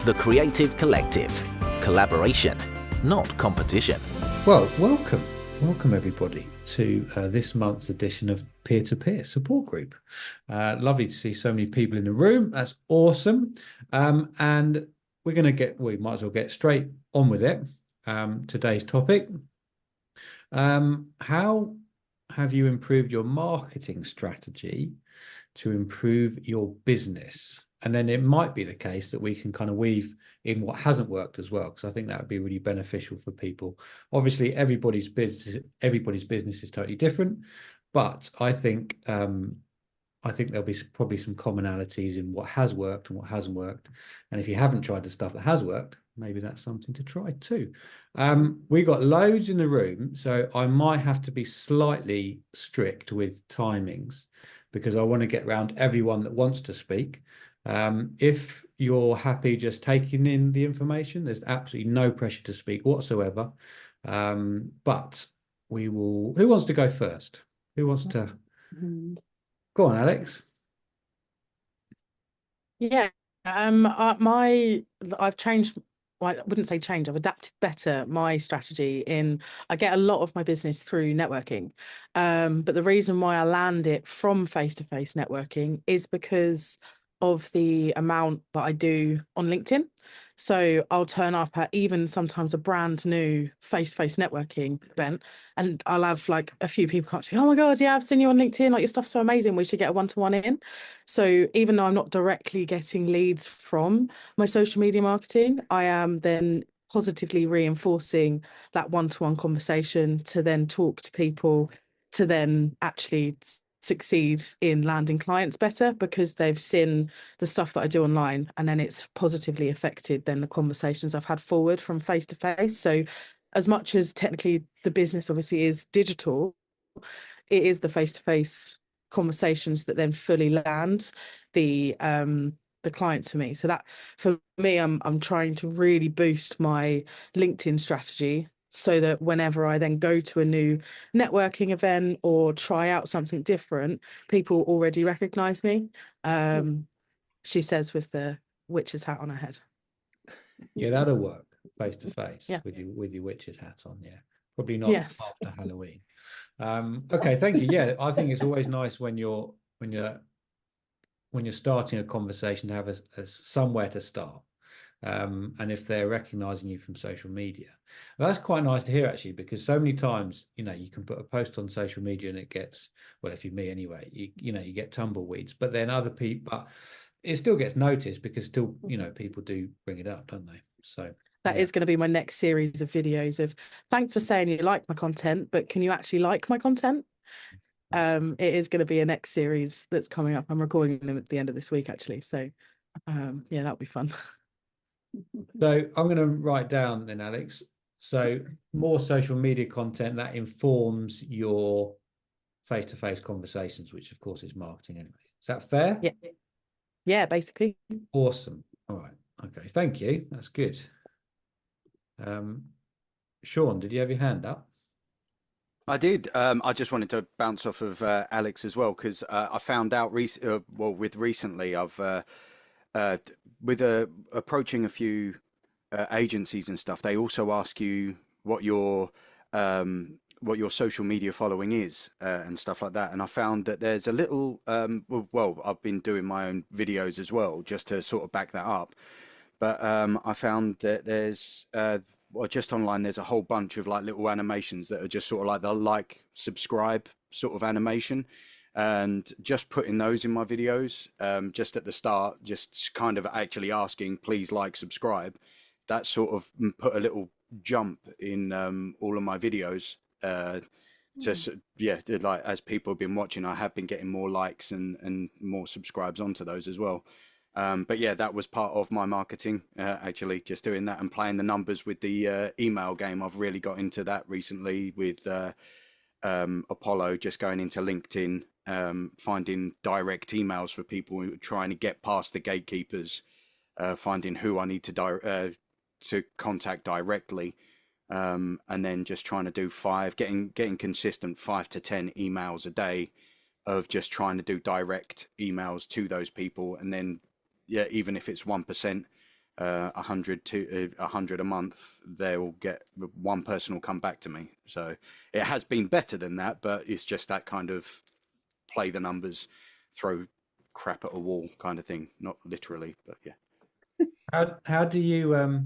The Creative Collective. Collaboration, not competition. Well, welcome. Welcome, everybody, to this month's edition of Peer-to-Peer Support Group. Lovely to see so many people in the room. That's awesome. And we might as well get straight on with it. Today's topic. How have you improved your marketing strategy to improve your business? And then it might be the case that we can kind of weave in what hasn't worked as well, because I think that would be really beneficial for people. Obviously, everybody's business is totally different, but I think there'll be probably some commonalities in what has worked and what hasn't worked. And if you haven't tried the stuff that has worked, maybe that's something to try too. We got loads in the room, so I might have to be slightly strict with timings because I want to get around everyone that wants to speak. If you're happy just taking in the information, there's absolutely no pressure to speak whatsoever. But we will. Who wants to go first? Who wants to? Go on, Alex. Yeah, I've changed. Well, I wouldn't say change. I've adapted better my strategy I get a lot of my business through networking. But the reason why I land it from face-to-face networking is because of the amount that I do on LinkedIn. So I'll turn up at even sometimes a brand new face-to-face networking event, and I'll have like a few people come up to me, oh my God, yeah, I've seen you on LinkedIn, like your stuff's so amazing, we should get a one-to-one in. So even though I'm not directly getting leads from my social media marketing, I am then positively reinforcing that one-to-one conversation to then talk to people, to then actually succeed in landing clients better because they've seen the stuff that I do online, and then it's positively affected then the conversations I've had forward from face to face. So as much as technically the business obviously is digital, it is the face to face conversations that then fully land the clients for me. So that for me, I'm trying to really boost my LinkedIn strategy so that whenever I then go to a new networking event or try out something different, people already recognize me. She says with the witch's hat on her head. Yeah, that'll work face to face Yeah. with your witch's hat on. Yeah, probably not Yes. after Halloween. Okay, thank you. Yeah, I think it's always nice when you're starting a conversation to have a somewhere to start. And if they're recognizing you from social media, that's quite nice to hear actually, because so many times, you can put a post on social media and it gets, well, if you're me anyway, you get tumbleweeds, but then other people, but it still gets noticed because still, people do bring it up, don't they? So that is going to be my next series of videos of thanks for saying you like my content, but can you actually like my content? It is going to be a next series that's coming up. I'm recording them at the end of this week, actually. So, yeah, that'll be fun. So I'm going to write down then, Alex. So more social media content that informs your face-to-face conversations, which of course is marketing anyway. Is that fair? Yeah. Yeah, basically. Awesome. All right. Okay. Thank you. That's good. Sean, did you have your hand up? I did. I just wanted to bounce off of Alex as well because I found out recently with approaching a few agencies and stuff. They also ask you what your social media following is and stuff like that. And I found that there's a little well, I've been doing my own videos as well just to sort of back that up. But I found that there's well, just online, there's a whole bunch of like little animations that are just sort of like the subscribe sort of animation. And just putting those in my videos, just at the start, just kind of actually asking, please like, subscribe. That sort of put a little jump in all of my videos. Like as people have been watching, I have been getting more likes and more subscribes onto those as well. But yeah, that was part of my marketing, actually, just doing that and playing the numbers with the email game. I've really got into that recently with Apollo, just going into LinkedIn, finding direct emails for people who are trying to get past the gatekeepers, finding who I need to contact directly, and then just trying to do getting consistent 5 to 10 emails a day of just trying to do direct emails to those people, and then yeah, even if it's 1%, 100 to 100 a month, they'll get one person will come back to me. So it has been better than that, but it's just that kind of play the numbers, throw crap at a wall kind of thing. Not literally, but yeah. How do you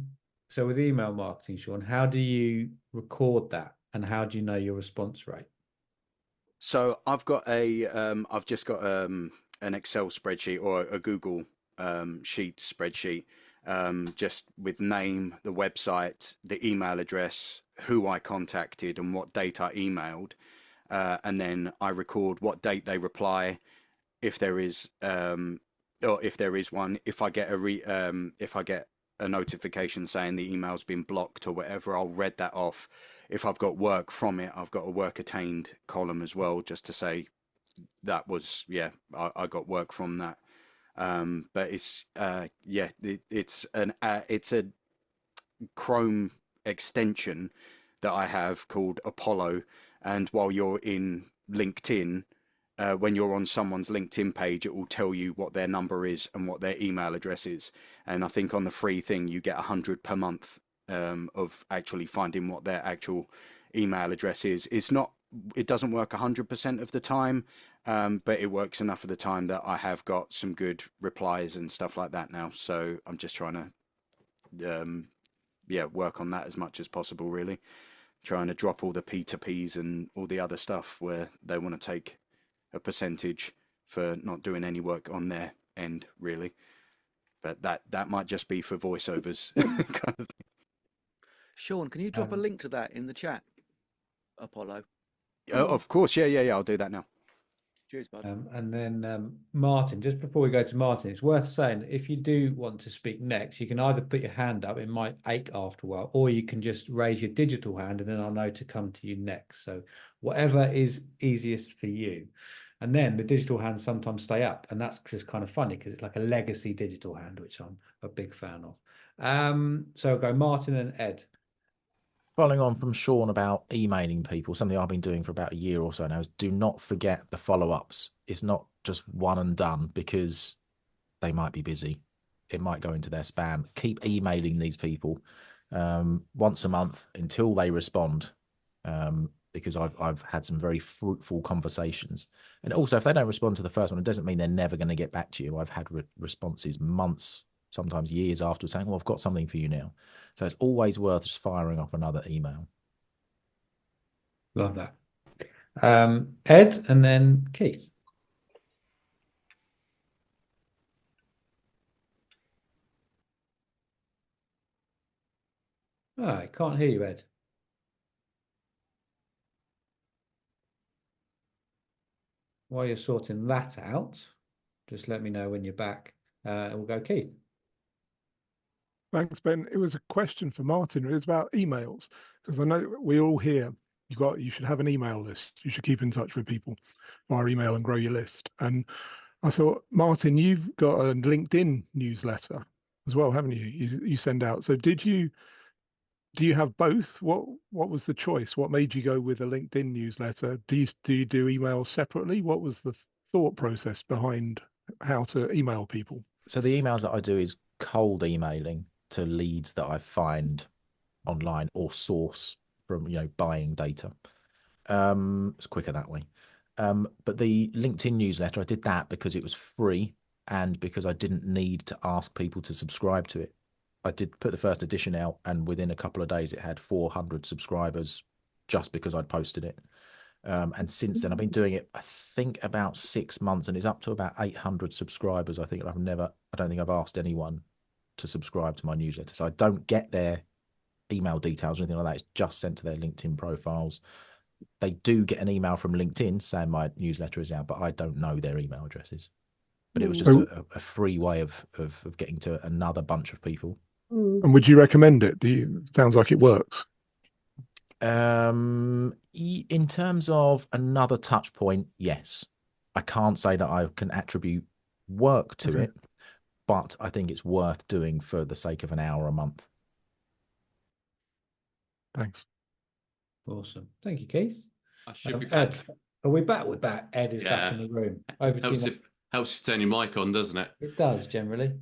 so with email marketing, Sean, how do you record that and how do you know your response rate? So I've just got an Excel spreadsheet or a Google sheet spreadsheet, just with name, the website, the email address, who I contacted, and what date I emailed, and then I record what date they reply, if there is or if there is one. If I get a notification saying the email's been blocked or whatever, I'll read that off. If I've got work from it, I've got a work attained column as well, just to say that was, yeah, I got work from that. But it's it's a Chrome extension that I have called Apollo, and while you're in LinkedIn, when you're on someone's LinkedIn page, it will tell you what their number is and what their email address is. And I think on the free thing, you get 100 per month of actually finding what their actual email address is. It doesn't work 100% of the time, but it works enough of the time that I have got some good replies and stuff like that now. So I'm just trying to work on that as much as possible, really. Trying to drop all the P2Ps and all the other stuff where they want to take a percentage for not doing any work on their end, really. But that might just be for voiceovers kind of thing. Sean, can you drop a link to that in the chat, Apollo? Of course, yeah. I'll do that now. Cheers, bud. And then Martin, just before we go to Martin, it's worth saying that if you do want to speak next, you can either put your hand up, it might ache after a while, or you can just raise your digital hand and then I'll know to come to you next. So whatever is easiest for you. And then the digital hands sometimes stay up, and that's just kind of funny because it's like a legacy digital hand, which I'm a big fan of. So I'll go Martin and Ed. Following on from Sean about emailing people, something I've been doing for about a year or so now is do not forget the follow-ups. It's not just one and done because they might be busy. It might go into their spam. Keep emailing these people once a month until they respond, because I've had some very fruitful conversations. And also, if they don't respond to the first one, it doesn't mean they're never going to get back to you. I've had responses months, sometimes years after, saying, well, I've got something for you now. So it's always worth just firing off another email. Love that. Ed and then Keith. Oh, I can't hear you, Ed. While you're sorting that out, just let me know when you're back. And we'll go Keith. Thanks, Ben. It was a question for Martin. It was about emails, because I know we all hear you should have an email list. You should keep in touch with people via email and grow your list. And I thought, Martin, you've got a LinkedIn newsletter as well, haven't you? You send out. So do you have both? What was the choice? What made you go with a LinkedIn newsletter? Do you do emails separately? What was the thought process behind how to email people? So the emails that I do is cold emailing to leads that I find online or source from, buying data. It's quicker that way. But the LinkedIn newsletter, I did that because it was free and because I didn't need to ask people to subscribe to it. I did put the first edition out, and within a couple of days, it had 400 subscribers just because I'd posted it. And since then, I've been doing it, I think, about 6 months, and it's up to about 800 subscribers. I don't think I've asked anyone to subscribe to my newsletter. So I don't get their email details or anything like that. It's just sent to their LinkedIn profiles. They do get an email from LinkedIn saying my newsletter is out, but I don't know their email addresses. But it was just a free way of getting to another bunch of people. And would you recommend it? Sounds like it works. In terms of another touch point, yes. I can't say that I can attribute work to it, but I think it's worth doing for the sake of an hour a month. Thanks. Awesome. Thank you, Keith. I should be back. Ed, are we back with that? Ed is back in the room. Over to you. Helps if turn your mic on, doesn't it? It does, generally.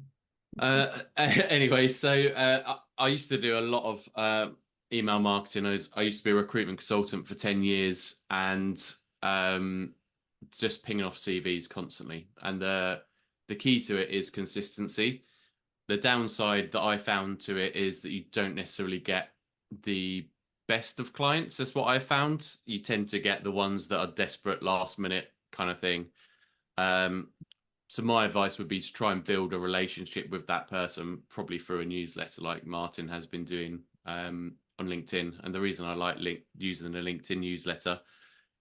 Anyway, so I used to do a lot of email marketing. I used to be a recruitment consultant for 10 years and just pinging off CVs constantly. And the key to it is consistency. The downside that I found to it is that you don't necessarily get the best of clients. That's what I found. You tend to get the ones that are desperate, last minute kind of thing. So my advice would be to try and build a relationship with that person, probably through a newsletter like Martin has been doing on LinkedIn. And the reason I like using the LinkedIn newsletter,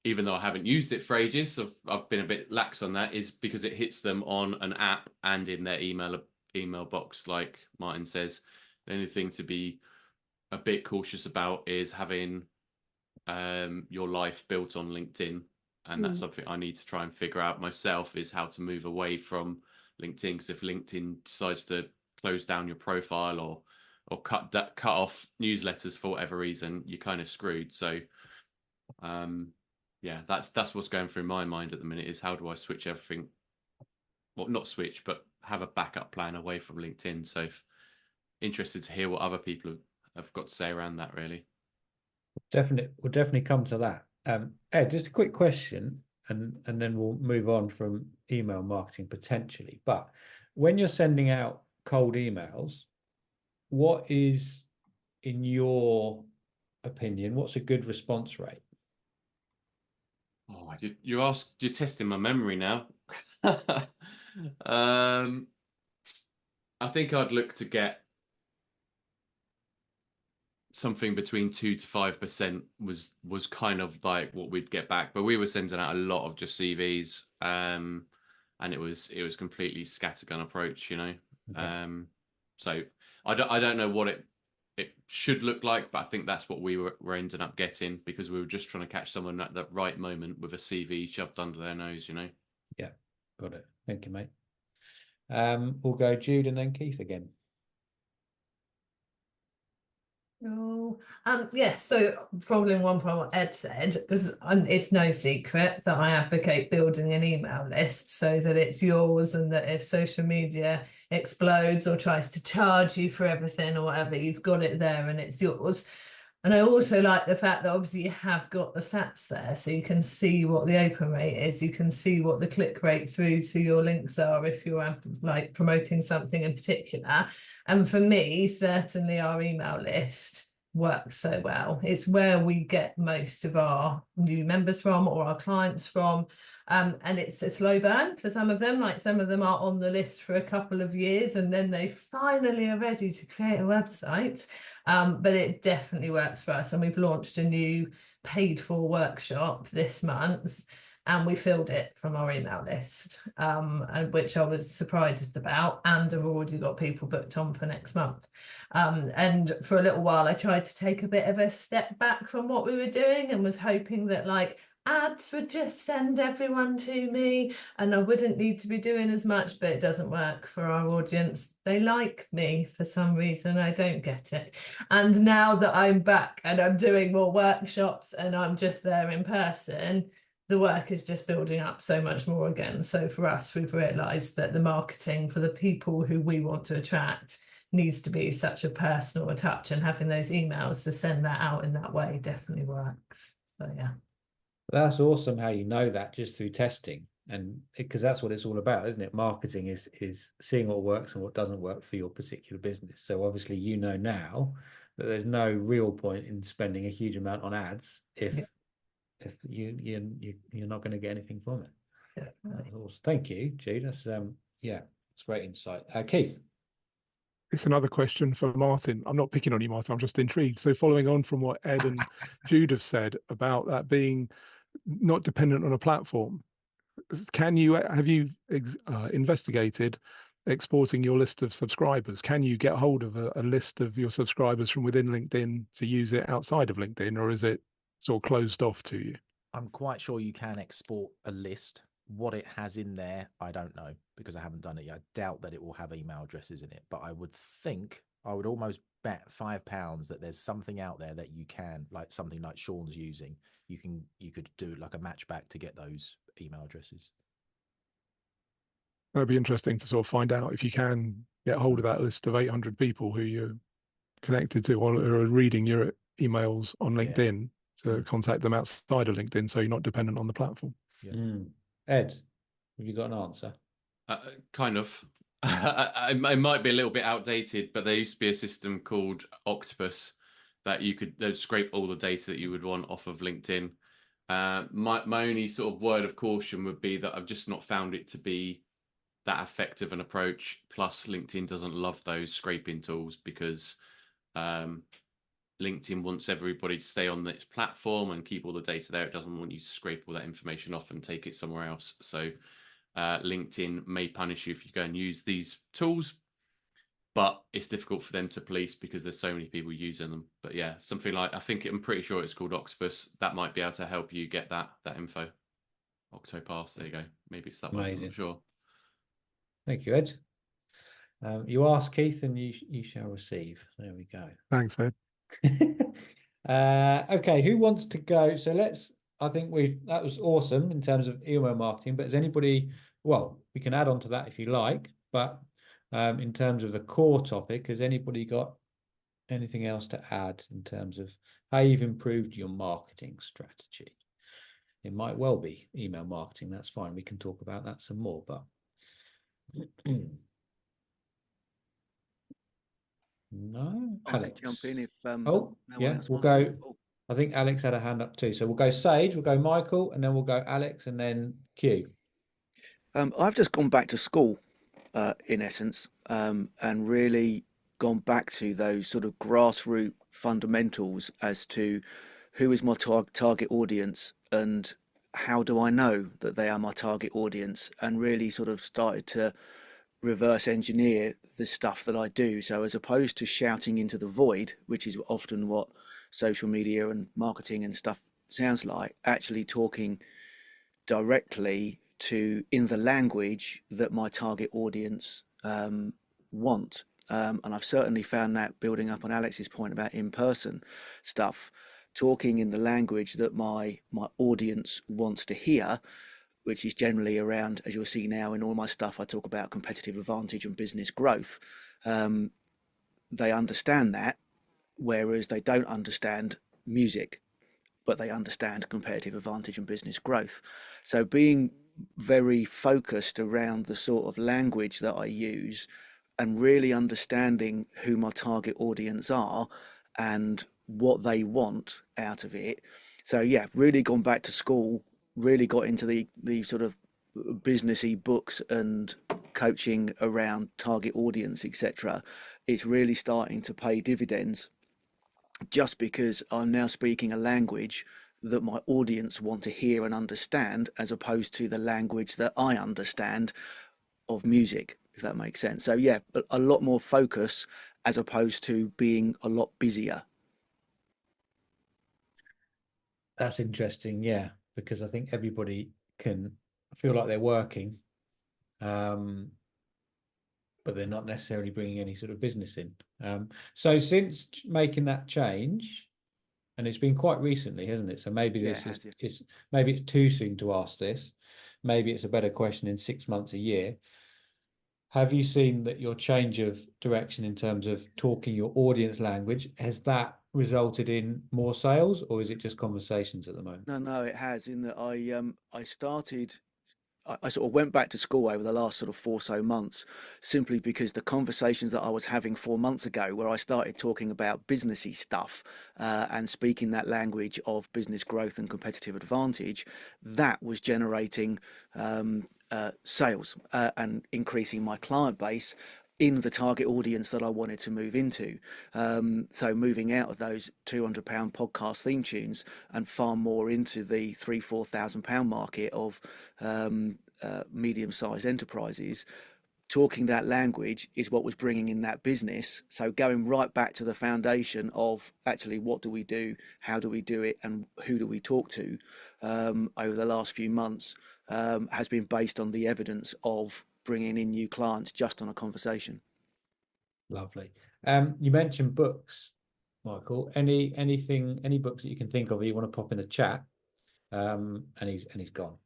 even though I haven't used it for ages, I've been a bit lax on that, is because it hits them on an app and in their email box, like Martin says. The only thing to be a bit cautious about is having your life built on LinkedIn. And that's something I need to try and figure out myself, is how to move away from LinkedIn. Because if LinkedIn decides to close down your profile or cut off newsletters for whatever reason, you're kind of screwed. So yeah, that's what's going through my mind at the minute, is how do I switch everything, well, not switch, but have a backup plan away from LinkedIn. So interested to hear what other people have got to say around that, really. We'll definitely come to that. Ed, just a quick question, and then we'll move on from email marketing potentially. But when you're sending out cold emails, what is, in your opinion, what's a good response rate? Oh, you're testing my memory now. I think I'd look to get something between 2 to 5% was kind of like what we'd get back, but we were sending out a lot of just CVs, and it was completely scattergun approach, you know. Okay. So I don't know what it should look like, but I think that's what we were ending up getting, because we were just trying to catch someone at that right moment with a CV shoved under their nose, you know. Yeah, got it. Thank you, mate. We'll go Jude and then Keith again. Oh, yeah, so following on from what Ed said, because it's no secret that I advocate building an email list so that it's yours, and that if social media explodes or tries to charge you for everything or whatever, you've got it there and it's yours. And I also like the fact that obviously you have got the stats there, so you can see what the open rate is, you can see what the click rate through to your links are if you're like promoting something in particular. And for me, certainly our email list works so well. It's where we get most of our new members from, or our clients from. And it's a slow burn for some of them. Like, some of them are on the list for a couple of years and then they finally are ready to create a website. But it definitely works for us. And we've launched a new paid for workshop this month, and we filled it from our email list, and which I was surprised about, and have already got people booked on for next month. And for a little while, I tried to take a bit of a step back from what we were doing, and was hoping that like ads would just send everyone to me and I wouldn't need to be doing as much, but it doesn't work for our audience. They like me for some reason, I don't get it. And now that I'm back and I'm doing more workshops and I'm just there in person, the work is just building up so much more again. So for us, we've realized that the marketing for the people who we want to attract needs to be such a personal touch, and having those emails to send that out in that way definitely works. So yeah. That's awesome how you know that, just through testing, and because that's what it's all about, isn't it? Marketing is seeing what works and what doesn't work for your particular business. So obviously you know now that there's no real point in spending a huge amount on ads if you're not going to get anything from it. That's awesome. Thank you, Jude. That's yeah, it's great insight. Keith. It's another question for Martin. I'm not picking on you, Martin. I'm just intrigued. So following on from what Ed and Jude have said about that being not dependent on a platform, have you investigated exporting your list of subscribers? Can you get hold of a list of your subscribers from within LinkedIn to use it outside of LinkedIn, or is it sort of closed off to you? I'm quite sure you can export a list. What it has in there, I don't know, because I haven't done it yet. I doubt that it will have email addresses in it, but I would almost bet £5 that there's something out there that you can, like something like Sean's using. You could do like a match back to get those email addresses. That'd be interesting to sort of find out if you can get hold of that list of 800 people who you're connected to or are reading your emails on LinkedIn to contact them outside of LinkedIn, so you're not dependent on the platform. Ed, have you got an answer? Kind of. It might be a little bit outdated, but there used to be a system called Octopus that they'd scrape all the data that you would want off of LinkedIn. My only sort of word of caution would be that I've just not found it to be that effective an approach. Plus, LinkedIn doesn't love those scraping tools because LinkedIn wants everybody to stay on its platform and keep all the data there. It doesn't want you to scrape all that information off and take it somewhere else. So LinkedIn may punish you if you go and use these tools, but it's difficult for them to police because there's so many people using them. But yeah, something like, I'm pretty sure it's called Octopus. That might be able to help you get that info. Octopass, there you go. Maybe it's that one. I'm not sure. Thank you, Ed. You ask, Keith, and you shall receive. There we go. Thanks, Ed. Okay, who wants to go? So I think that was awesome in terms of email marketing, but has anybody, well, we can add on to that if you like, but in terms of the core topic, has anybody got anything else to add in terms of how you've improved your marketing strategy? It might well be email marketing, that's fine. We can talk about that some more, but no, Alex. Jump in if we'll go. I think Alex had a hand up too. So we'll go Sage, we'll go Michael, and then we'll go Alex, and then Q. I've just gone back to school, in essence, and really gone back to those sort of grassroots fundamentals as to who is my target audience and how do I know that they are my target audience, and really sort of started to reverse engineer the stuff that I do. So as opposed to shouting into the void, which is often what social media and marketing and stuff sounds like, actually talking directly in the language that my target audience want. And I've certainly found that, building up on Alex's point about in-person stuff, talking in the language that my audience wants to hear, which is generally around, as you'll see now in all my stuff, I talk about competitive advantage and business growth. They understand that, whereas they don't understand music, but they understand competitive advantage and business growth. So being very focused around the sort of language that I use and really understanding who my target audience are and what they want out of it. So yeah, really gone back to school, really got into the sort of businessy books and coaching around target audience, etc. It's really starting to pay dividends just because I'm now speaking a language that my audience want to hear and understand, as opposed to the language that I understand of music, if that makes sense. So yeah, a lot more focus as opposed to being a lot busier. That's interesting, yeah, because I think everybody can feel like they're working, but they're not necessarily bringing any sort of business in. So since making that change, and it's been quite recently, hasn't it? So maybe maybe it's too soon to ask this. Maybe it's a better question in 6 months, a year. Have you seen that your change of direction in terms of talking your audience language, has that resulted in more sales, or is it just conversations at the moment? No, it has, in that I started, I sort of went back to school over the last sort of 4 or so months, simply because the conversations that I was having 4 months ago, where I started talking about businessy stuff and speaking that language of business growth and competitive advantage, that was generating sales and increasing my client base in the target audience that I wanted to move into. So moving out of those £200 podcast theme tunes and far more into the £3,000-4,000 market of medium-sized enterprises, talking that language is what was bringing in that business. So going right back to the foundation of actually what do we do, how do we do it, and who do we talk to over the last few months has been based on the evidence of bringing in new clients just on a conversation. Lovely. You mentioned books, Michael. Any books that you can think of that you want to pop in the chat? And he's gone.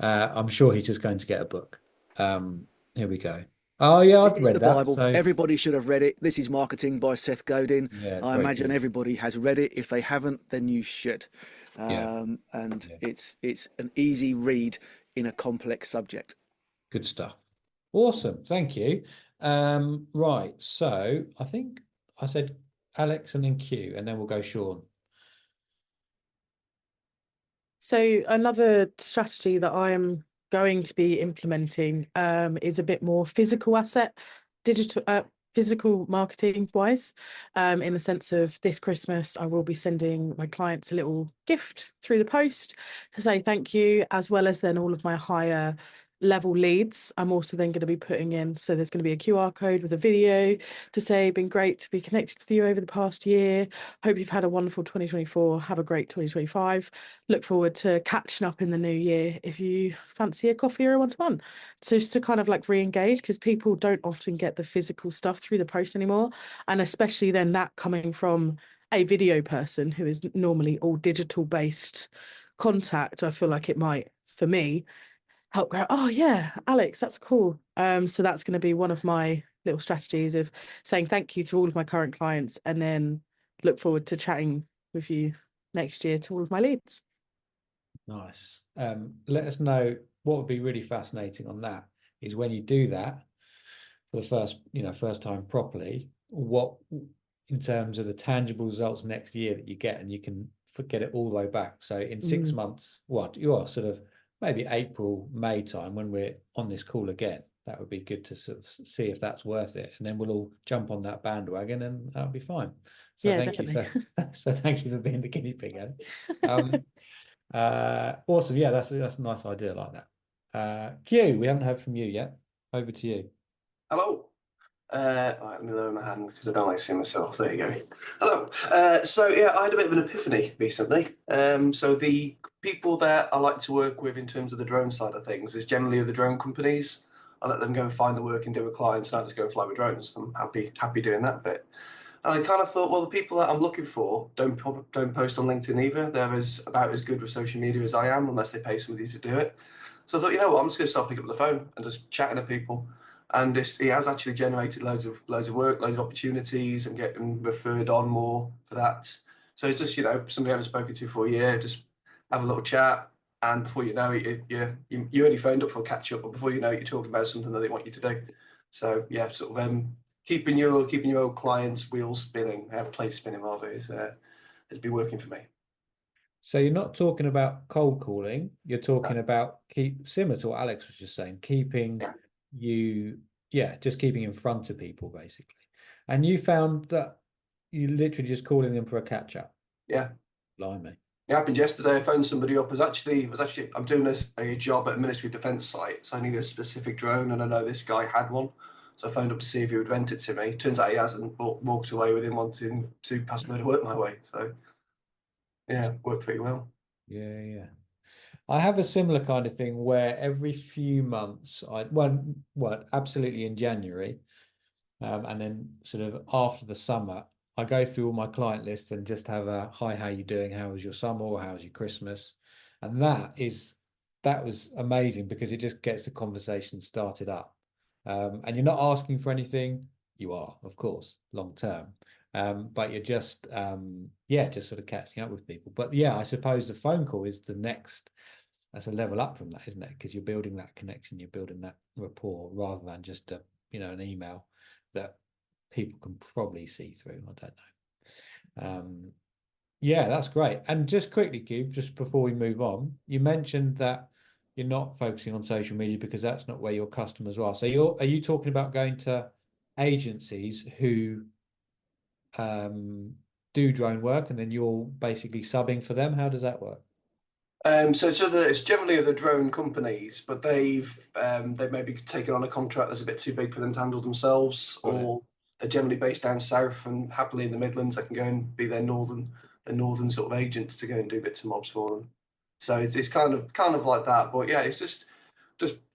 I'm sure he's just going to get a book. Here we go. Oh yeah, I've It's read the that. Bible. So Everybody should have read it. This is Marketing by Seth Godin. yeah, I great imagine piece. everybody has read it. If they haven't, then you should. Yeah, And yeah, it's an easy read in a complex subject. good stuff. Awesome, thank you. Right, so I think I said Alex and then Q, and then we'll go Sean. So another strategy that I am going to be implementing is a bit more physical asset, digital, physical marketing wise, in the sense of this Christmas, I will be sending my clients a little gift through the post to say thank you, as well as then all of my higher level leads. I'm also then going to be putting in, so there's going to be a QR code with a video to say, been great to be connected with you over the past year. Hope you've had a wonderful 2024. Have a great 2025. Look forward to catching up in the new year if you fancy a coffee or a one-to-one. So just to kind of like re-engage, because people don't often get the physical stuff through the post anymore. And especially then that coming from a video person who is normally all digital based contact, I feel like it might, for me, help go, oh yeah, Alex, that's cool. So that's going to be one of my little strategies of saying thank you to all of my current clients and then look forward to chatting with you next year to all of my leads. Nice. Let us know what would be really fascinating on that is when you do that for the first time properly, what in terms of the tangible results next year that you get, and you can forget it all the way back. So in 6 months, what you are sort of maybe April, May time when we're on this call again, that would be good to sort of see if that's worth it. And then we'll all jump on that bandwagon and that'll be fine. So Yeah, thank definitely. you thank you for being the guinea pig, Ellie. Awesome. Yeah, that's a nice idea like that. Q, we haven't heard from you yet. Over to you. Hello. Right, let me lower my hand because I don't like seeing myself. There you go. Hello. So yeah, I had a bit of an epiphany recently. So the people that I like to work with in terms of the drone side of things is generally the drone companies. I let them go and find the work and do with clients, and I just go and fly with drones. I'm happy doing that bit. And I kind of thought, well, the people that I'm looking for don't post on LinkedIn either. They're about as good with social media as I am, unless they pay somebody to do it. So I thought, you know what, I'm just going to start picking up the phone and just chatting to people. And he has actually generated loads of work, loads of opportunities, and getting referred on more for that. So it's just, somebody I haven't spoken to for a year, just have a little chat, and before you know it, you only phoned up for a catch up, but before you know it, you're talking about something that they want you to do. So yeah, sort of keeping your old clients' wheels spinning, plates spinning rather, has been working for me. So you're not talking about cold calling, you're talking about similar to what Alex was just saying, keeping just keeping in front of people basically. And you found that you literally just calling them for a catch up. Yeah. Blimey. It happened yesterday. I phoned somebody up. I'm doing a job at a Ministry of Defence site, so I needed a specific drone, and I know this guy had one. So I phoned up to see if he would rent it to me. Turns out he hasn't, but walked away with him wanting to pass a load of work my way. So yeah, worked pretty well. Yeah. I have a similar kind of thing where every few months, absolutely in January, and then sort of after the summer, I go through all my client list and just have a hi, how you doing? How was your summer? Or how was your Christmas? And that was amazing because it just gets the conversation started up. And you're not asking for anything. You are, of course, long term. But you're just just sort of catching up with people. But yeah, I suppose the phone call is that's a level up from that, isn't it? Because you're building that connection, you're building that rapport rather than just an email that people can probably see through. I don't know. Yeah, that's great. And just quickly, Cube, just before we move on, you mentioned that you're not focusing on social media because that's not where your customers are. So are you talking about going to agencies who do drone work and then you're basically subbing for them? How does that work? It's generally the drone companies, but they've maybe taken on a contract that's a bit too big for them to handle themselves, or they're generally based down south and happily in the Midlands. I can go and be their northern sort of agents to go and do bits and mobs for them. So it's kind of like that. But yeah, it's just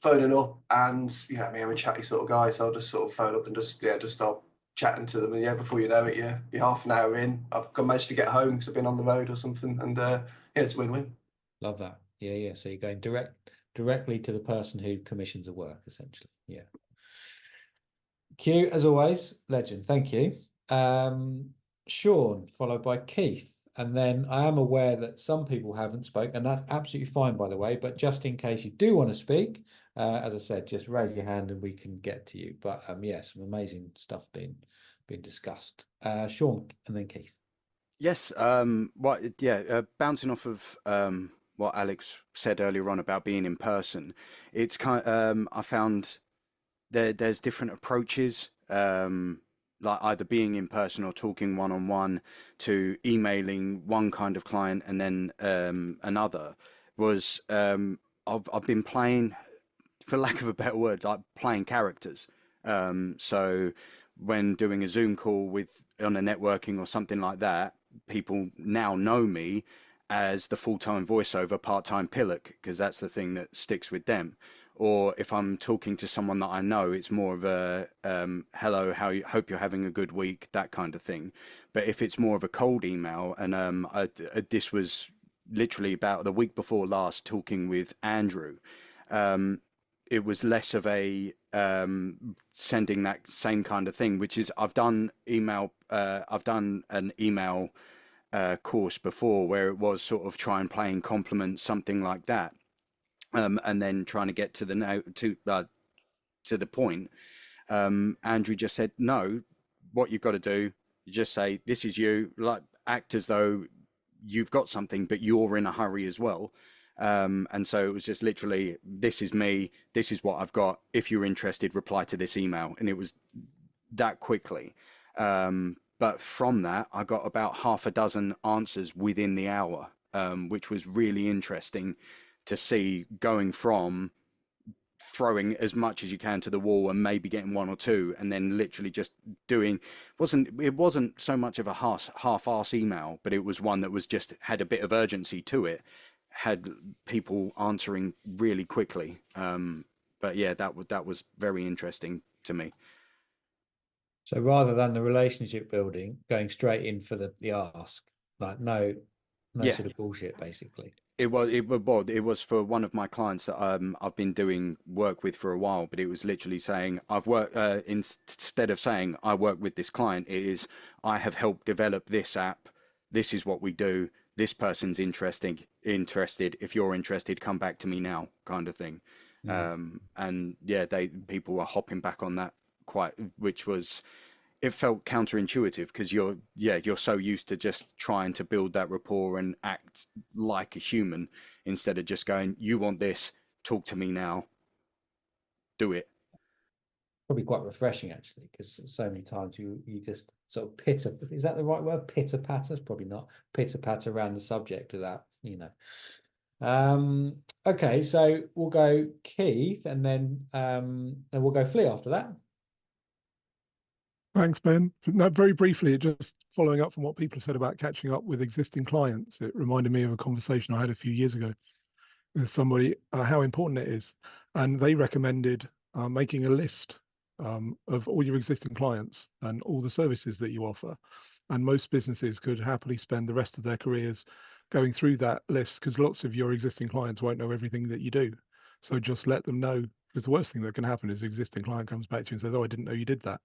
phoning up, and I'm a chatty sort of guy, so I'll just sort of phone up and just start chatting to them, and before you know it, you're half an hour in. I've managed to get home because I've been on the road or something, and it's a win-win. Love that. Yeah. So you're going directly to the person who commissions the work, essentially. Yeah. Q, as always, legend. Thank you. Sean, followed by Keith. And then I am aware that some people haven't spoken, and that's absolutely fine, by the way. But just in case you do want to speak, as I said, just raise your hand and we can get to you. But yeah, some amazing stuff being discussed. Sean, and then Keith. Yes. Bouncing off of what Alex said earlier on about being in person, it's I found there's different approaches, like either being in person or talking one on one, to emailing one kind of client and then another. Was I've been playing, for lack of a better word, like playing characters. So when doing a Zoom call with on a networking or something like that, people now know me as the full-time voiceover, part-time Pillock, because that's the thing that sticks with them. Or if I'm talking to someone that I know, it's more of a hello, hope you're having a good week, that kind of thing. But if it's more of a cold email, and this was literally about the week before last, talking with Andrew, it was less of a sending that same kind of thing, which is I've done an email course before where it was sort of try and play and compliment, something like that. And then trying to get to the point. Andrew just said, no, what you've got to do, you just say, this is you, like act as though you've got something, but you're in a hurry as well. And so it was just literally, this is me, this is what I've got. If you're interested, reply to this email. And it was that quickly. But from that, I got about half a dozen answers within the hour, which was really interesting to see, going from throwing as much as you can to the wall and maybe getting one or two, and then literally just doing, it wasn't so much of a half-arse email, but it was one that was just had a bit of urgency to it, had people answering really quickly. But yeah, that was very interesting to me. So rather than the relationship building, going straight in for the ask, like no sort of bullshit, basically. It was for one of my clients that I've been doing work with for a while, but it was literally saying I've worked instead of saying I work with this client, it is I have helped develop this app. This is what we do. This person's interested. If you're interested, come back to me now, kind of thing. And yeah, people were hopping back on that which was. It felt counterintuitive because you're so used to just trying to build that rapport and act like a human instead of just going, you want this, talk to me now, do it. Probably quite refreshing, actually, because so many times you just sort of pitter, is that the right word? Pitter patters? Probably not. Pitter patter around the subject of that, Okay, so we'll go Keith and then we'll go Flea after that. Thanks, Ben. No, very briefly, just following up from what people have said about catching up with existing clients, it reminded me of a conversation I had a few years ago with somebody, how important it is. And they recommended making a list of all your existing clients and all the services that you offer. And most businesses could happily spend the rest of their careers going through that list, because lots of your existing clients won't know everything that you do. So just let them know, because the worst thing that can happen is the existing client comes back to you and says, oh, I didn't know you did that.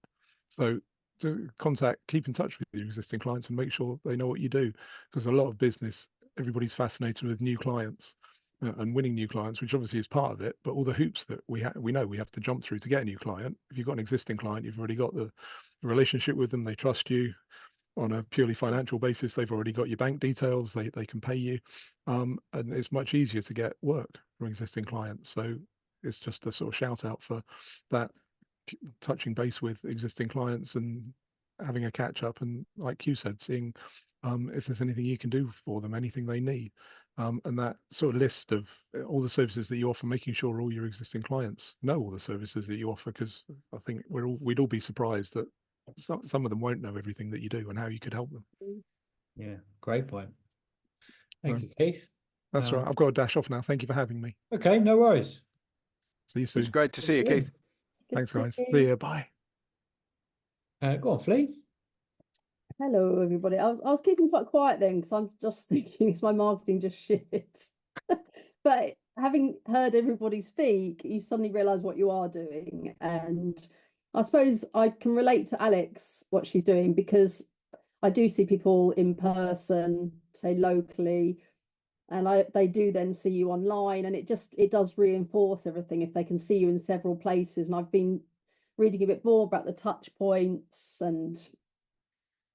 So keep in touch with your existing clients and make sure they know what you do, because a lot of business, everybody's fascinated with new clients and winning new clients, which obviously is part of it. But all the hoops that we know we have to jump through to get a new client. If you've got an existing client, you've already got the relationship with them. They trust you on a purely financial basis. They've already got your bank details. They can pay you, and it's much easier to get work from existing clients. So it's just a sort of shout out for that, touching base with existing clients and having a catch up, and like you said, seeing if there's anything you can do for them, anything they need, and that sort of list of all the services that you offer, making sure all your existing clients know all the services that you offer, because I think we'd all be surprised that some of them won't know everything that you do and how you could help them. Yeah, great point. Thank you, Keith. That's right. I've got to dash off now. Thank you for having me. Okay, no worries. See you soon. It's great to see you, Keith. Thanks, guys. See you. Bye. Go on, Flea. Hello, everybody. I was keeping quite quiet then because I'm just thinking, is my marketing just shit? But having heard everybody speak, you suddenly realise what you are doing. And I suppose I can relate to Alex what she's doing, because I do see people in person, say locally, and they do then see you online, and it does reinforce everything if they can see you in several places. And I've been reading a bit more about the touch points, and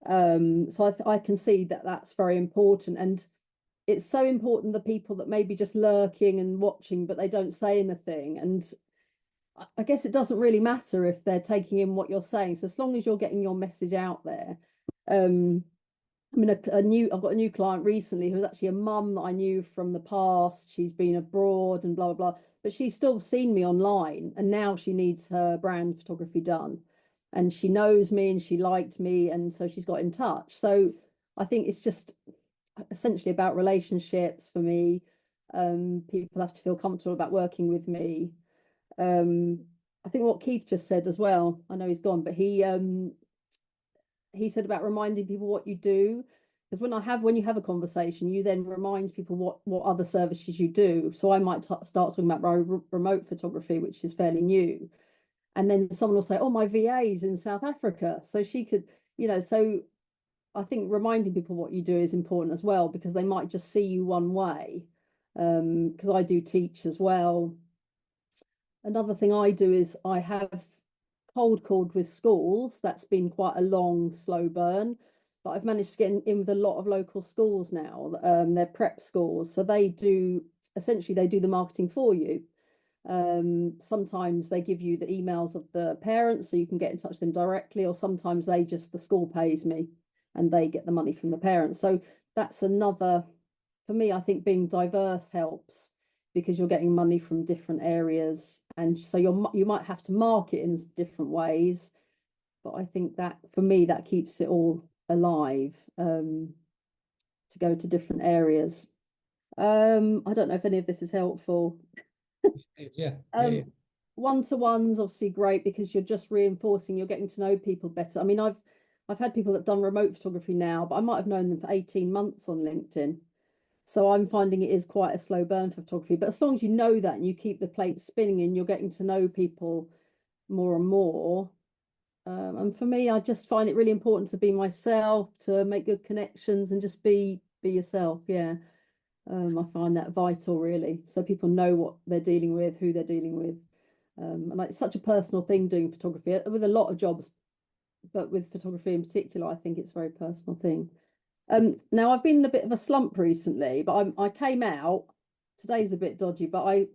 so I can see that that's very important. And it's so important, the people that maybe just lurking and watching but they don't say anything. And I guess it doesn't really matter if they're taking in what you're saying, so as long as you're getting your message out there. I mean, I've got a new client recently who's actually a mum that I knew from the past. She's been abroad and blah, blah, blah, but she's still seen me online, and now she needs her brand photography done. And she knows me and she liked me, and so she's got in touch. So I think it's just essentially about relationships for me. People have to feel comfortable about working with me. I think what Keith just said as well, I know he's gone, but he said about reminding people what you do, because when you have a conversation, you then remind people what other services you do. So I might start talking about remote photography, which is fairly new, and then someone will say, oh, my VA's in South Africa, so she could, so I think reminding people what you do is important as well, because they might just see you one way. Because I do teach as well. Another thing I do is I have cold called with schools. That's been quite a long, slow burn, but I've managed to get in with a lot of local schools now. They're prep schools, so they do the marketing for you. Sometimes they give you the emails of the parents so you can get in touch with them directly, or sometimes the school pays me and they get the money from the parents. So that's another, for me, I think being diverse helps, because you're getting money from different areas, and so you might have to market in different ways, but I think that for me that keeps it all alive, to go to different areas. I don't know if any of this is helpful. Yeah. One-to-one's obviously great, because you're just reinforcing, you're getting to know people better. I mean, I've had people that have done remote photography now, but I might have known them for 18 months on LinkedIn. So I'm finding it is quite a slow burn for photography. But as long as you know that and you keep the plate spinning and you're getting to know people more and more. And for me, I just find it really important to be myself, to make good connections, and just be yourself. Yeah. I find that vital, really. So people know what they're dealing with, who they're dealing with. And it's such a personal thing doing photography with a lot of jobs, but with photography in particular, I think it's a very personal thing. Now I've been in a bit of a slump recently, but I came out. Today's a bit dodgy, but I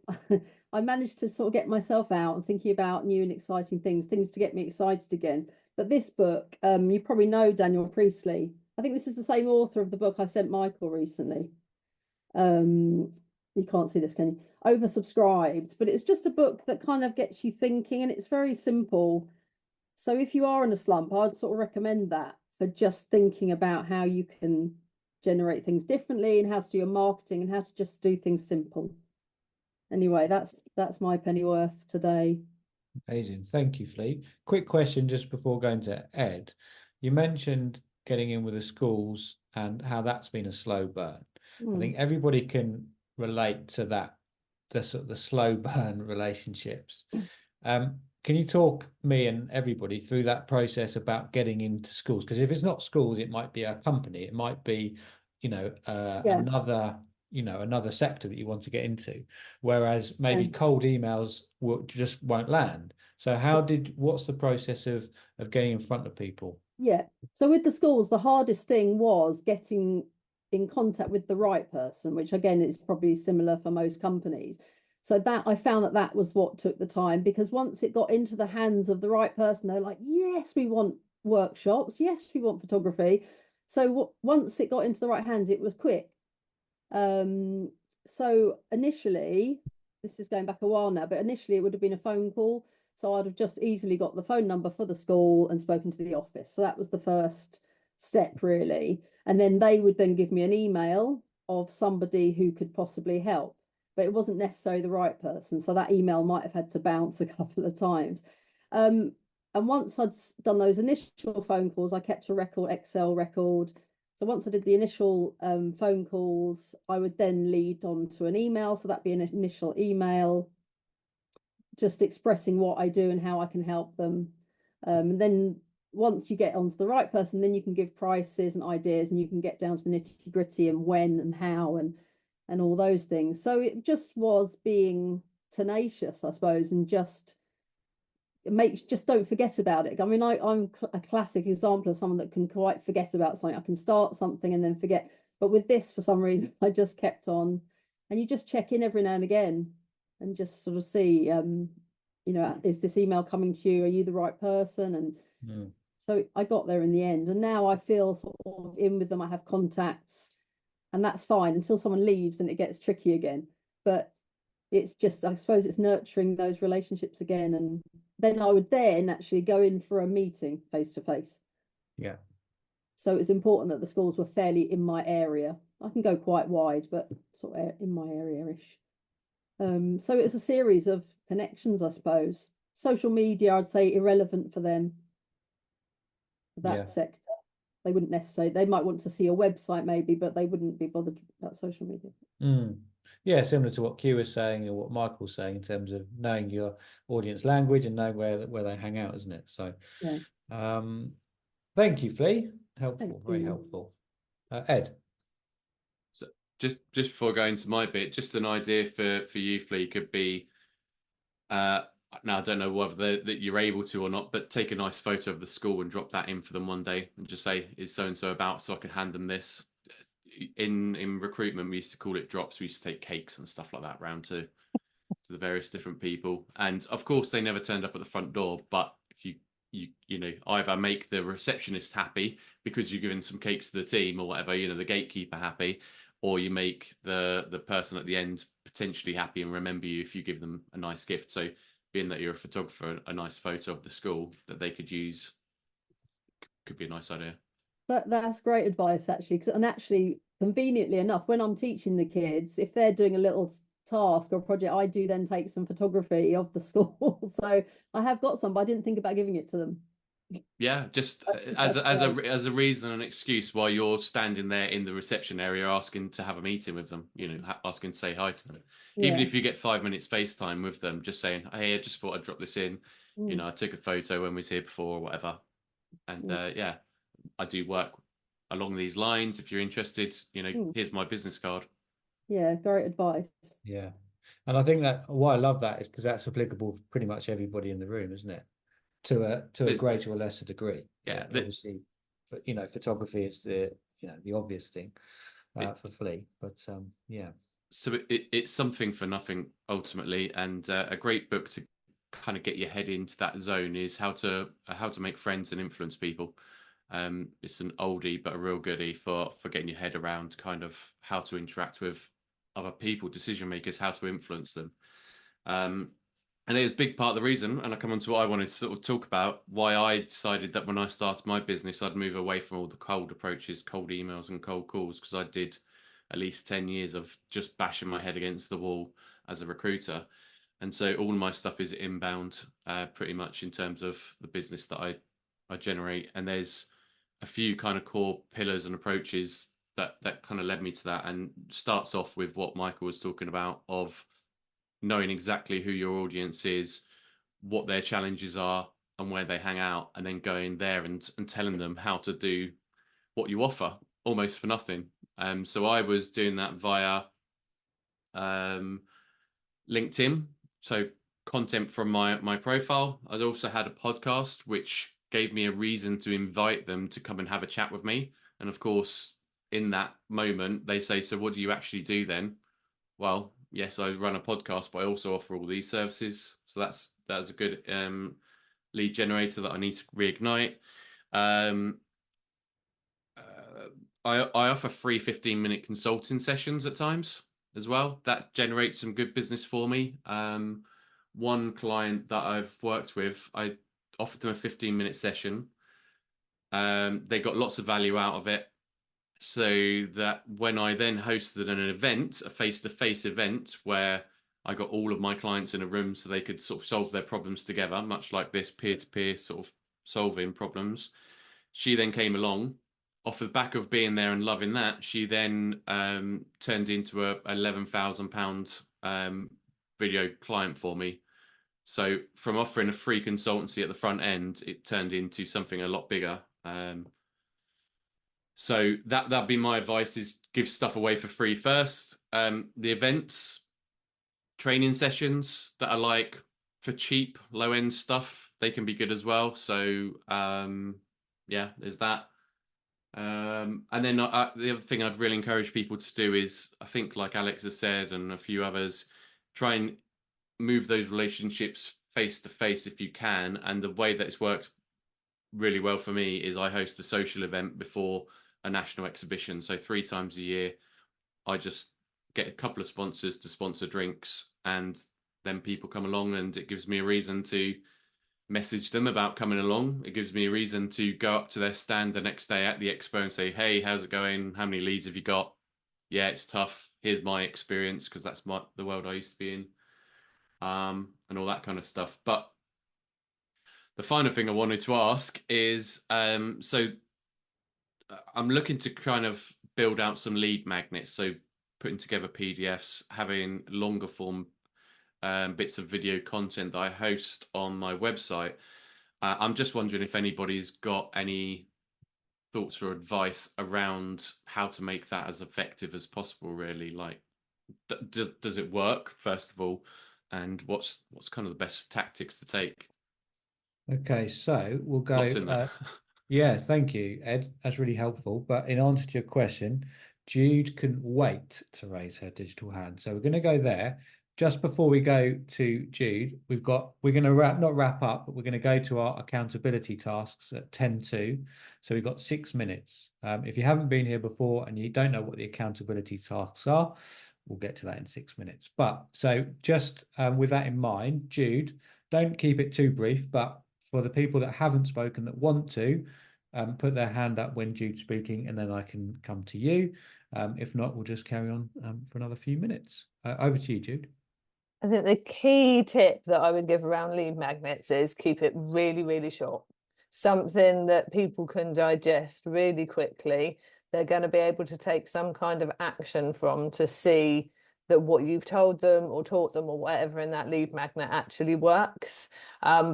I managed to sort of get myself out and thinking about new and exciting things to get me excited again. But this book, you probably know Daniel Priestley. I think this is the same author of the book I sent Michael recently. You can't see this, can you? Oversubscribed, but it's just a book that kind of gets you thinking, and it's very simple. So if you are in a slump, I'd sort of recommend that, for just thinking about how you can generate things differently, and how to do your marketing, and how to just do things simple. Anyway, that's my pennyworth today. Amazing. Thank you, Fleet. Quick question just before going to Ed. You mentioned getting in with the schools and how that's been a slow burn. I think everybody can relate to that, the sort of the slow burn relationships. Can you talk me and everybody through that process about getting into schools? Because if it's not schools, it might be a company, it might be, another sector that you want to get into, whereas maybe cold emails just won't land. So what's the process of getting in front of people? Yeah. So with the schools, the hardest thing was getting in contact with the right person, which again is probably similar for most companies. So that I found that was what took the time, because once it got into the hands of the right person, they're like, yes, we want workshops. Yes, we want photography. So once it got into the right hands, it was quick. So initially, this is going back a while now, but initially it would have been a phone call. So I'd have just easily got the phone number for the school and spoken to the office. So that was the first step, really. And then they would then give me an email of somebody who could possibly help, but it wasn't necessarily the right person. So that email might have had to bounce a couple of times. And once I'd done those initial phone calls, I kept a Excel record. So once I did the initial phone calls, I would then lead on to an email. So that'd be an initial email, just expressing what I do and how I can help them. And then once you get onto the right person, then you can give prices and ideas, and you can get down to the nitty gritty and when and how and all those things. So it just was being tenacious, I suppose, and just don't forget about it. I mean, I'm a classic example of someone that can quite forget about something. I can start something and then forget. But with this, for some reason, I just kept on. And you just check in every now and again and just sort of see, is this email coming to you? Are you the right person? And so I got there in the end. And now I feel sort of in with them. I have contacts, and that's fine until someone leaves and it gets tricky again. But it's just, I suppose it's nurturing those relationships again. And then I would then actually go in for a meeting face to face. Yeah. So it's important that the schools were fairly in my area. I can go quite wide, but sort of in my area-ish. So it's a series of connections, I suppose. Social media, I'd say irrelevant for them, that sector. They wouldn't necessarily, they might want to see a website maybe, but they wouldn't be bothered about social media. Yeah, similar to what Q was saying or what Michael was saying in terms of knowing your audience language and knowing where they hang out, isn't it? So, yeah. Thank you, Flea. Helpful, Thank very you. helpful. Ed. So just before going to my bit, just an idea for you, Flea, could be now I don't know whether that you're able to or not, but take a nice photo of the school and drop that in for them one day and just say, is so and so about, so I can hand them this. In recruitment, we used to call it drops. We used to take cakes and stuff like that round to the various different people, and of course they never turned up at the front door. But if you know, either make the receptionist happy because you're giving some cakes to the team or whatever, you know, the gatekeeper happy, or you make the person at the end potentially happy and remember you if you give them a nice gift. So being that you're a photographer, a nice photo of the school that they could use could be a nice idea. That's great advice, actually. And actually, conveniently enough, when I'm teaching the kids, if they're doing a little task or project, I do then take some photography of the school. So I have got some, but I didn't think about giving it to them. Yeah, just That's as a reason and excuse why you're standing there in the reception area asking to have a meeting with them, you know, asking to say hi to them. Even if you get 5 minutes FaceTime with them, just saying, hey, I just thought I'd drop this in. You know, I took a photo when we was here before or whatever. And yeah, I do work along these lines. If you're interested, you know, here's my business card. Yeah, great advice. Yeah. And I think that why I love that is because that's applicable for pretty much everybody in the room, isn't it? To a greater or lesser degree. Yeah. Obviously, but you know, photography is the obvious thing for Flea. But yeah. So it's something for nothing ultimately, and a great book to kind of get your head into that zone is how to make friends and influence people. It's an oldie but a real goodie for getting your head around kind of how to interact with other people, decision makers, how to influence them. And it was a big part of the reason, and I come on to what I wanted to sort of talk about, why I decided that when I started my business, I'd move away from all the cold approaches, cold emails and cold calls, because I did at least 10 years of just bashing my head against the wall as a recruiter. And so all my stuff is inbound, pretty much in terms of the business that I generate. And there's a few kind of core pillars and approaches that kind of led me to that, and starts off with what Michael was talking about of knowing exactly who your audience is, what their challenges are and where they hang out, and then going there and telling them how to do what you offer almost for nothing. So I was doing that via LinkedIn. So content from my profile. I'd also had a podcast, which gave me a reason to invite them to come and have a chat with me. And of course, in that moment, they say, so what do you actually do then? Well, yes, I run a podcast, but I also offer all these services. So that's a good lead generator that I need to reignite. I offer free 15-minute consulting sessions at times as well. That generates some good business for me. One client that I've worked with, I offered them a 15-minute session. They got lots of value out of it. So that when I then hosted an event, a face-to-face event where I got all of my clients in a room so they could sort of solve their problems together, much like this peer-to-peer sort of solving problems. She then came along off the back of being there and loving that. She then turned into a £11,000 video client for me. So from offering a free consultancy at the front end, it turned into something a lot bigger. So that'd be my advice: is give stuff away for free first. The events, training sessions that are like for cheap, low end stuff, they can be good as well. So yeah, there's that. And then the other thing I'd really encourage people to do is, I think, like Alex has said and a few others, try and move those relationships face to face if you can. And the way that it's worked really well for me is I host a social event before a national exhibition. So 3 times a year, I just get a couple of sponsors to sponsor drinks, and then people come along, and it gives me a reason to message them about coming along. It gives me a reason to go up to their stand the next day at the expo and say, hey, how's it going? How many leads have you got? Yeah, it's tough. Here's my experience, because that's the world I used to be in, and all that kind of stuff. But the final thing I wanted to ask is, so I'm looking to kind of build out some lead magnets. So putting together PDFs, having longer form bits of video content that I host on my website. I'm just wondering if anybody's got any thoughts or advice around how to make that as effective as possible, really. Like, does it work, first of all? And what's kind of the best tactics to take? Okay, so we'll go. Lots in there. Yeah, thank you, Ed. That's really helpful. But in answer to your question, Jude couldn't wait to raise her digital hand. So we're going to go there. Just before we go to Jude, we're going to not wrap up, but we're going to go to our accountability tasks at 10:02. So we've got 6 minutes. If you haven't been here before and you don't know what the accountability tasks are, we'll get to that in 6 minutes. But so just with that in mind, Jude, don't keep it too brief, but for the people that haven't spoken that want to, put their hand up when Jude's speaking, and then I can come to you. If not, we'll just carry on for another few minutes. Over to you, Jude. I think the key tip that I would give around lead magnets is keep it really, really short. Something that people can digest really quickly. They're going to be able to take some kind of action from to see that what you've told them or taught them or whatever in that lead magnet actually works.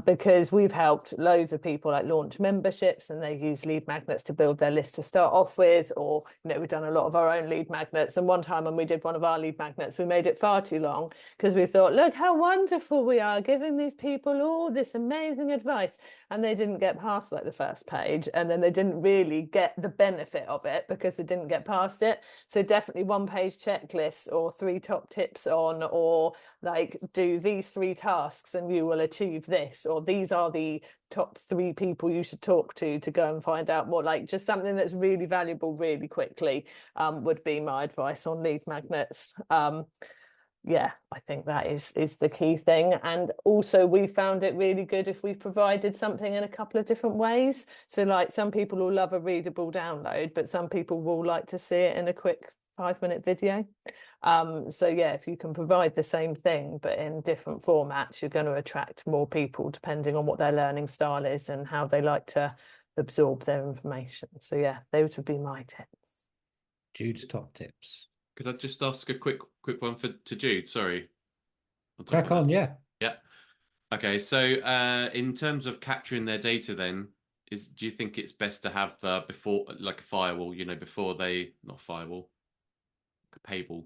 Because we've helped loads of people like launch memberships, and they use lead magnets to build their list to start off with, or we've done a lot of our own lead magnets. And one time when we did one of our lead magnets, we made it far too long because we thought, look how wonderful we are giving these people all this amazing advice, and they didn't get past like the first page, and then they didn't really get the benefit of it because they didn't get past it. So definitely 1-page checklists, or 3 top tips on, or like, do these 3 tasks and you will achieve this, or these are the top 3 people you should talk to go and find out more. Like, just something that's really valuable really quickly would be my advice on lead magnets. Yeah, I think that is the key thing. And also, we found it really good if we provided something in a couple of different ways. So like, some people will love a readable download, but some people will like to see it in a quick 5-minute video. So yeah, if you can provide the same thing but in different formats, you're going to attract more people depending on what their learning style is and how they like to absorb their information. So yeah, those would be my tips. Jude's top tips. Could I just ask a quick one to Jude? Sorry. Crack on, yeah. Yeah. Okay, so in terms of capturing their data, then, do you think it's best to have before, like a firewall, before they, not a firewall, a paywall,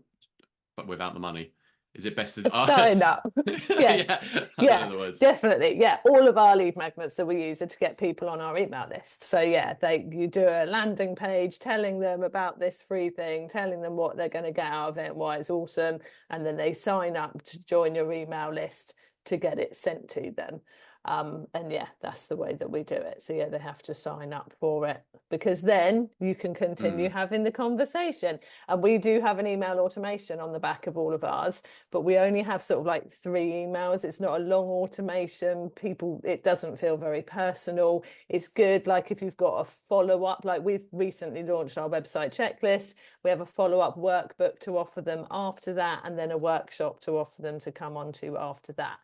but without the money? Is it best to sign up? Yes. Yeah, definitely. Yeah, all of our lead magnets that we use are to get people on our email list. So yeah, you do a landing page telling them about this free thing, telling them what they're going to get out of it and why it's awesome, and then they sign up to join your email list to get it sent to them. And yeah, that's the way that we do it. So yeah, they have to sign up for it, because then you can continue having the conversation. And we do have an email automation on the back of all of ours, but we only have sort of like 3 emails. It's not a long automation. It doesn't feel very personal. It's good, like, if you've got a follow-up, like we've recently launched our website checklist. We have a follow-up workbook to offer them after that, and then a workshop to offer them to come on to after that.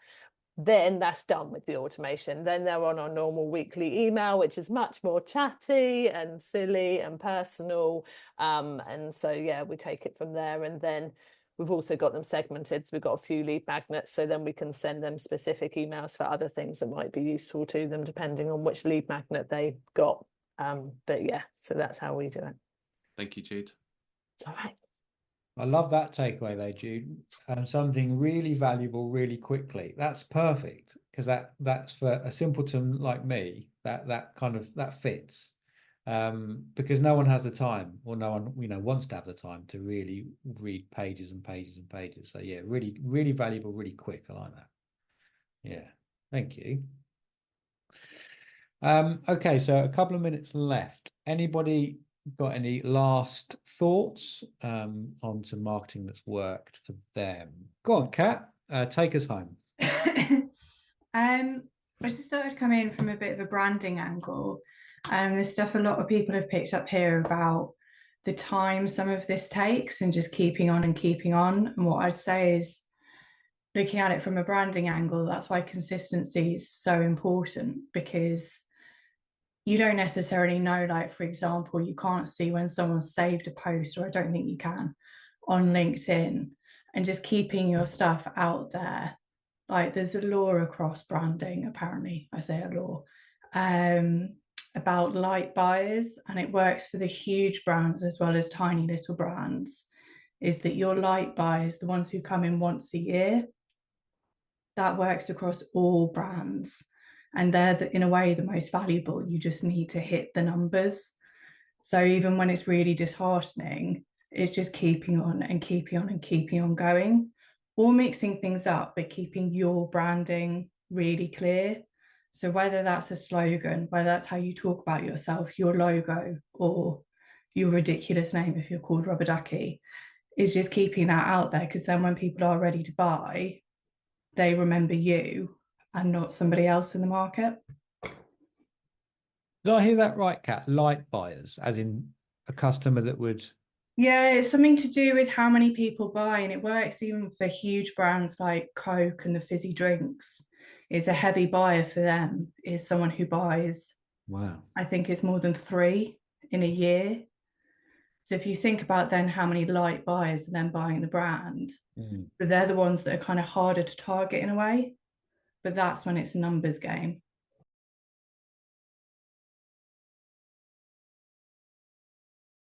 Then that's done with the automation. Then they're on our normal weekly email, which is much more chatty and silly and personal. And so, yeah, we take it from there. And then we've also got them segmented. So we've got a few lead magnets, so then we can send them specific emails for other things that might be useful to them, depending on which lead magnet they got. But yeah, so that's how we do it. Thank you, Jude. It's all right. I love that takeaway though, Jude. Something really valuable really quickly. That's perfect, because that's for a simpleton like me, that fits. Because no one has the time, or no one, wants to have the time to really read pages and pages and pages. So yeah, really, really valuable, really quick. I like that. Yeah, thank you. Okay, so a couple of minutes left. Anybody got any last thoughts onto marketing that's worked for them? Go on, Kat, take us home. I just thought I'd come in from a bit of a branding angle. There's stuff a lot of people have picked up here about the time some of this takes and just keeping on and keeping on. And what I'd say is, looking at it from a branding angle, that's why consistency is so important, because you don't necessarily know, like, for example, you can't see when someone's saved a post, or I don't think you can, on LinkedIn, and just keeping your stuff out there. Like, there's a law across branding, apparently, I say a law, about light buyers, and it works for the huge brands as well as tiny little brands, is that your light buyers, the ones who come in once a year, that works across all brands. And they're, in a way, the most valuable. You just need to hit the numbers. So even when it's really disheartening, it's just keeping on and keeping on and keeping on going, or mixing things up, but keeping your branding really clear. So whether that's a slogan, whether that's how you talk about yourself, your logo, or your ridiculous name if you're called Rubber Ducky, is just keeping that out there, because then when people are ready to buy, they remember you and not somebody else in the market. Did I hear that right, Kat? Light buyers, as in a customer that would... Yeah, it's something to do with how many people buy, and it works even for huge brands like Coke and the fizzy drinks. It's a heavy buyer for them, is someone who buys, Wow, I think it's more than 3 in a year. So if you think about then how many light buyers are then buying the brand, but they're the ones that are kind of harder to target in a way. But that's when it's a numbers game.